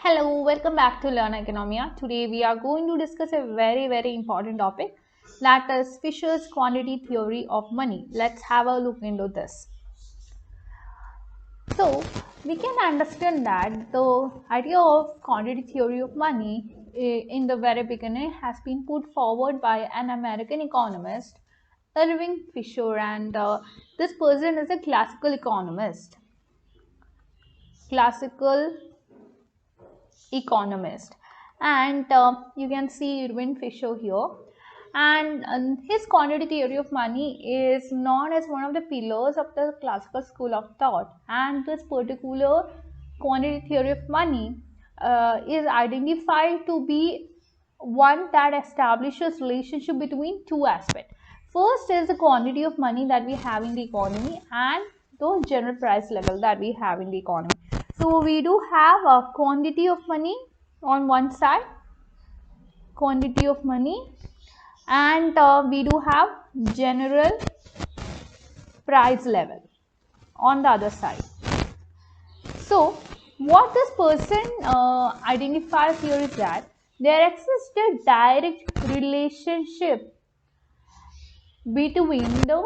Hello, welcome back to Learn Oikonomia. Today we are going to discuss a very important topic, that is Fisher's quantity theory of money. Let's have a look into this. So we can understand that the idea of quantity theory of money in the very beginning has been put forward by an American economist, Irving Fisher, and this person is a classical economist. And you can see Irving Fisher here, and his quantity theory of money is known as one of the pillars of the classical school of thought. And this particular quantity theory of money is identified to be one that establishes relationship between two aspects. First is the quantity of money that we have in the economy and the general price level that we have in the economy. So we do have a quantity of money on one side, quantity of money, and we do have general price level on the other side. So what this person identifies here is that there exists a direct relationship between the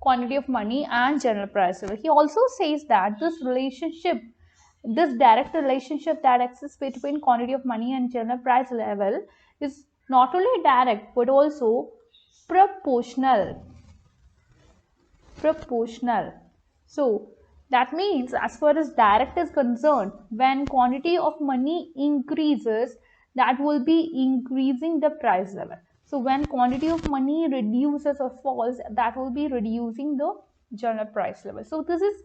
quantity of money and general price level. He also says that this direct relationship that exists between quantity of money and general price level is not only direct but also proportional. So that means, as far as direct is concerned, when quantity of money increases, that will be increasing the price level. So when quantity of money reduces or falls, that will be reducing the general price level. So this is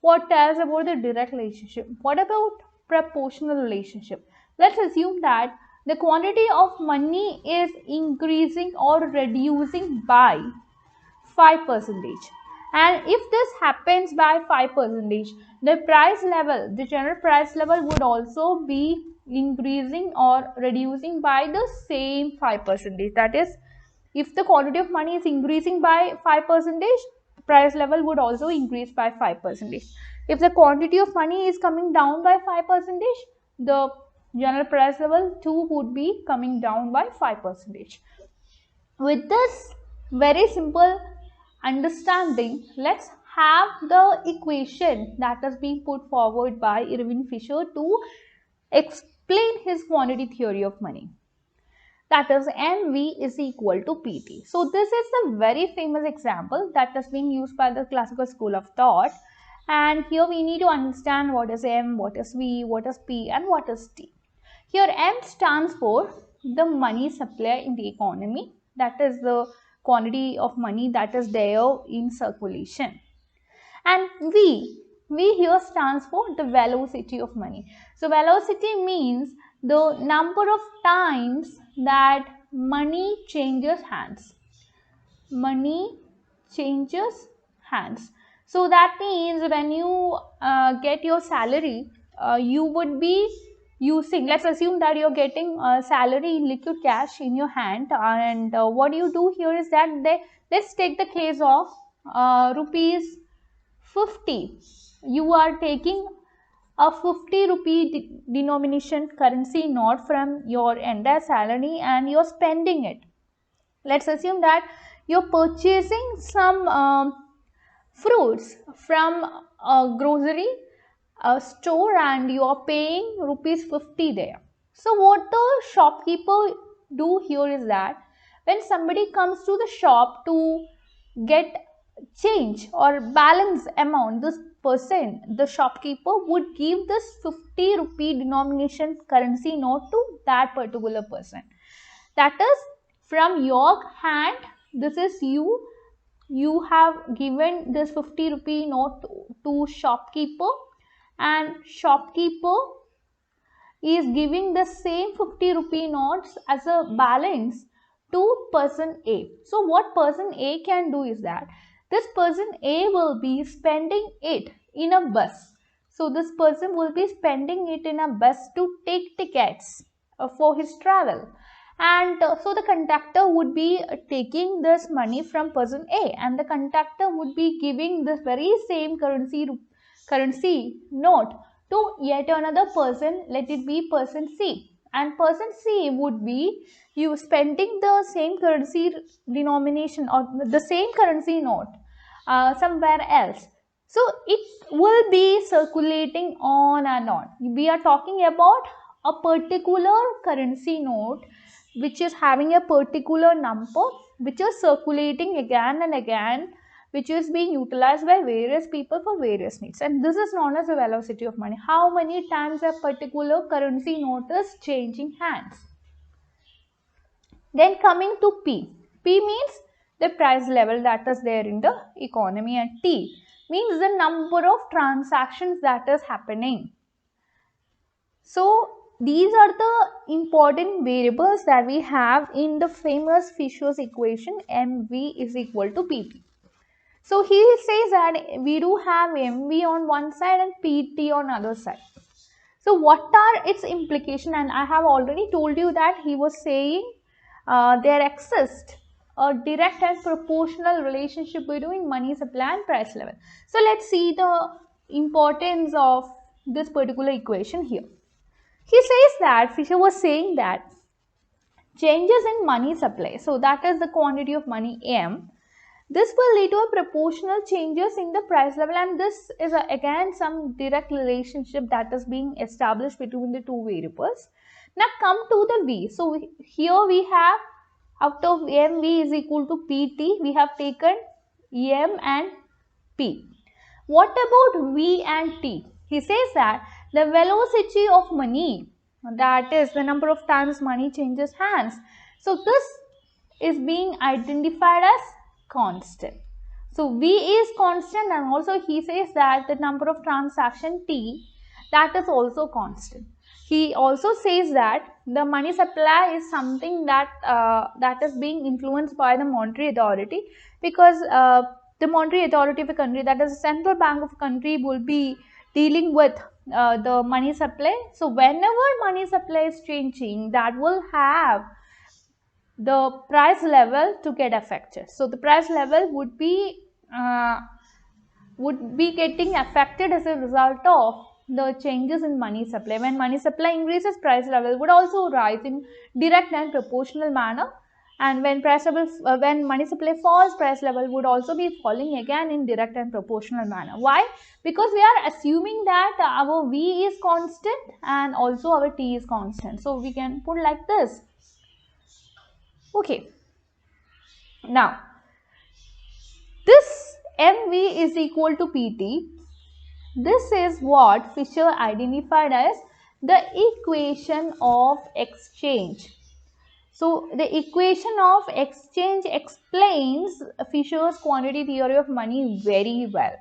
what tells about the direct relationship. What about proportional relationship? Let's assume that the quantity of money is increasing or reducing by 5%. And if this happens by 5%, the price level, the general price level would also be increasing or reducing by the same 5%. That is, if the quantity of money is increasing by 5%, price level would also increase by 5%. If the quantity of money is coming down by 5%, the general price level too would be coming down by 5%. With this very simple understanding, let's have the equation that is being put forward by Irving Fisher to explain his quantity theory of money. That is, MV is equal to PT. So this is a very famous example that is being used by the classical school of thought. And here we need to understand what is M, what is V, what is P, and what is T. Here M stands for the money supply in the economy. That is the quantity of money that is there in circulation. And V here stands for the velocity of money. So velocity means the number of times that money changes hands. Money changes hands. So that means when you get your salary, you would be using, let's assume that you're getting salary in liquid cash in your hand, and what you do here is that let's take the case of rupees 50. You are taking a 50 rupee denomination currency note from your entire salary and you're spending it. Let's assume that you're purchasing some fruits from a grocery store and you are paying rupees 50 there. So what the shopkeeper do here is that when somebody comes to the shop to get change or balance amount, this person, the shopkeeper, would give this 50 rupee denomination currency note to that particular person. That is, from your hand, this is you have given this 50 rupee note to shopkeeper, and shopkeeper is giving the same 50 rupee notes as a balance to person A. So what person A can do is that this person A will be spending it in a bus. So this person will be spending it in a bus to take tickets for his travel. And so the conductor would be taking this money from person A, and the conductor would be giving this very same currency note to yet another person, let it be person C. And person C would be you spending the same currency denomination or the same currency note somewhere else. So it will be circulating on and on. We are talking about a particular currency note which is having a particular number which is circulating again and again, which is being utilized by various people for various needs, and this is known as the velocity of money. How many times a particular currency note is changing hands. Then coming to P. P means the price level that is there in the economy, and T means the number of transactions that is happening. So these are the important variables that we have in the famous Fisher's equation, MV is equal to PT. So he says that we do have MV on one side and PT on other side. So what are its implications? And I have already told you that he was saying there exists a direct and proportional relationship between money supply and price level. So let's see the importance of this particular equation here. He says that Fisher was saying that changes in money supply, so that is the quantity of money M, this will lead to a proportional changes in the price level, and this is again some direct relationship that is being established between the two variables. Now come to the V. So here we have out of MV is equal to PT, we have taken M and P. What about V and T? He says that the velocity of money, that is the number of times money changes hands. So this is being identified as constant. So V is constant, and also he says that the number of transaction T, that is also constant. He also says that the money supply is something that that is being influenced by the monetary authority, because the monetary authority of a country, that is the central bank of a country, will be dealing with the money supply. So whenever money supply is changing, that will have the price level to get affected. So the price level would be getting affected as a result of the changes in money supply. When money supply increases, price level would also rise in direct and proportional manner, and when when money supply falls, price level would also be falling again in direct and proportional manner. Why? Because we are assuming that our V is constant and also our T is constant. So we can put like this. Okay, now this MV is equal to PT. This is what Fisher identified as the equation of exchange. So the equation of exchange explains Fisher's quantity theory of money very well.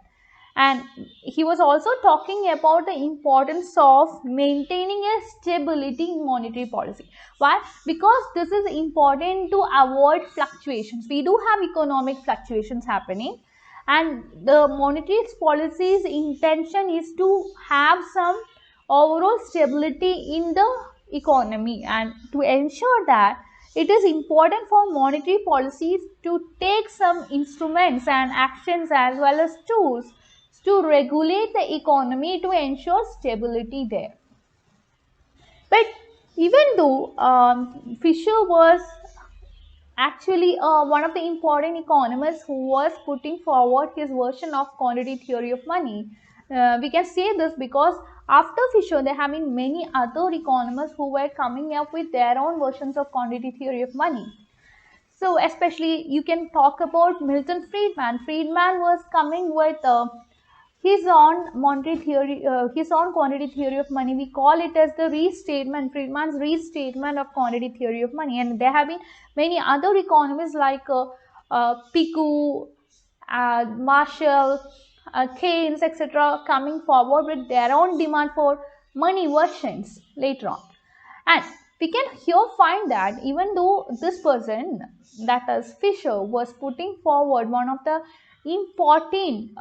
And he was also talking about the importance of maintaining a stability in monetary policy. Why? Because this is important to avoid fluctuations. We do have economic fluctuations happening, and the monetary policy's intention is to have some overall stability in the economy, and to ensure that, it is important for monetary policies to take some instruments and actions as well as tools to regulate the economy to ensure stability there. But even though Fisher was actually one of the important economists who was putting forward his version of quantity theory of money, we can say this because after Fisher there have been many other economists who were coming up with their own versions of quantity theory of money. So especially you can talk about Milton Friedman. Friedman was coming with his own monetary theory, his own quantity theory of money. We call it as the restatement, Friedman's restatement of quantity theory of money. And there have been many other economists like Picou, Marshall, Keynes, etc. coming forward with their own demand for money versions later on. And we can here find that even though this person, that is Fisher, was putting forward one of the important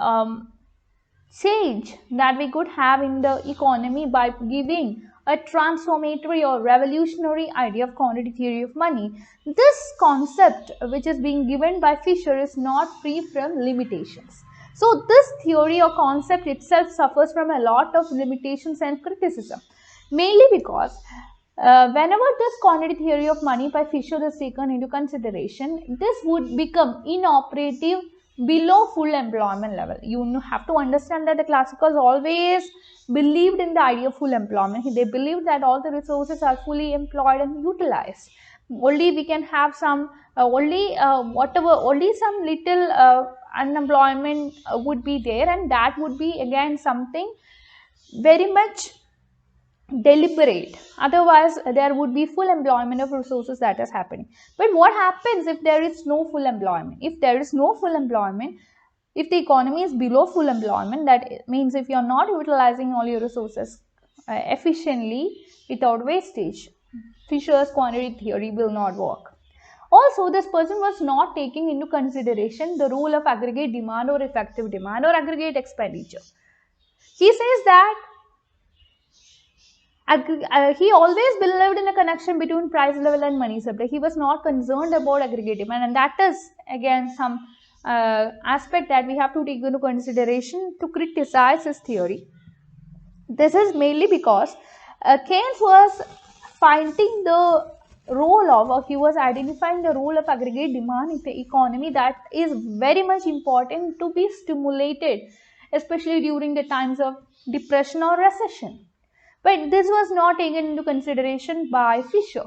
change that we could have in the economy by giving a transformatory or revolutionary idea of quantity theory of money, this concept which is being given by Fisher is not free from limitations. So this theory or concept itself suffers from a lot of limitations and criticism, mainly because whenever this quantity theory of money by Fisher is taken into consideration, this would become inoperative below full employment level. You have to understand that the classicals always believed in the idea of full employment. They believed that all the resources are fully employed and utilized. Only we can have some, only some little unemployment would be there, and that would be again something very much deliberate. Otherwise there would be full employment of resources that is happening. But what happens if there is no full employment? If there is no full employment, if the economy is below full employment, that means if you are not utilizing all your resources efficiently without wastage, Fisher's quantity theory will not work. Also, this person was not taking into consideration the role of aggregate demand or effective demand or aggregate expenditure. He says that he always believed in a connection between price level and money supply. He was not concerned about aggregate demand, and that is again some aspect that we have to take into consideration to criticize his theory. This is mainly because Keynes was finding the role of, or he was identifying the role of aggregate demand in the economy that is very much important to be stimulated, especially during the times of depression or recession. But this was not taken into consideration by Fisher.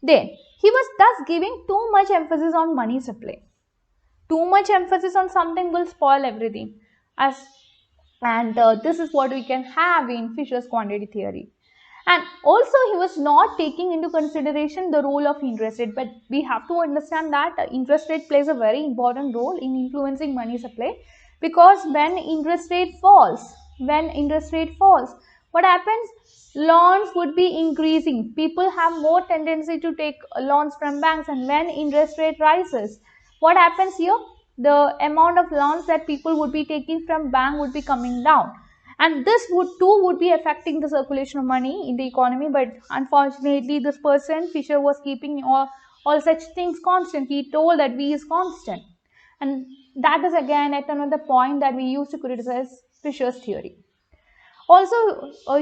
Then, he was thus giving too much emphasis on money supply. Too much emphasis on something will spoil everything. This is what we can have in Fisher's quantity theory. And also, he was not taking into consideration the role of interest rate. But we have to understand that interest rate plays a very important role in influencing money supply, because when interest rate falls, what happens? Loans would be increasing. People have more tendency to take loans from banks, and when interest rate rises, what happens here? The amount of loans that people would be taking from bank would be coming down, and this would be affecting the circulation of money in the economy. But unfortunately, this person Fisher was keeping all such things constant. He told that V is constant, and that is again at another point that we use to criticize Fisher's theory. Also,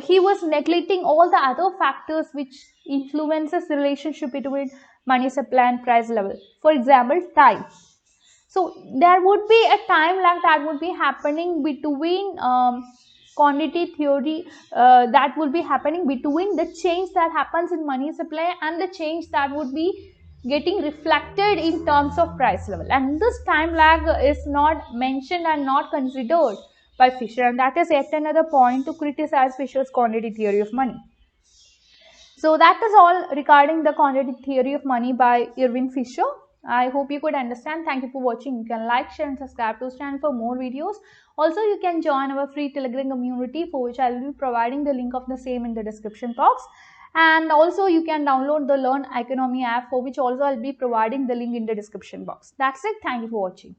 he was neglecting all the other factors which influences the relationship between money supply and price level. For example, time. So there would be a time lag that would be happening between quantity theory, that would be happening between the change that happens in money supply and the change that would be getting reflected in terms of price level. And this time lag is not mentioned and not considered by Fisher, and that is yet another point to criticize Fisher's quantity theory of money. So that is all regarding the quantity theory of money by Irving Fisher. I hope you could understand. Thank you for watching. You can like, share and subscribe to this channel for more videos. Also, you can join our free Telegram community, for which I will be providing the link of the same in the description box. And also, you can download the Learn Oikonomia app, for which also I will be providing the link in the description box. That's it. Thank you for watching.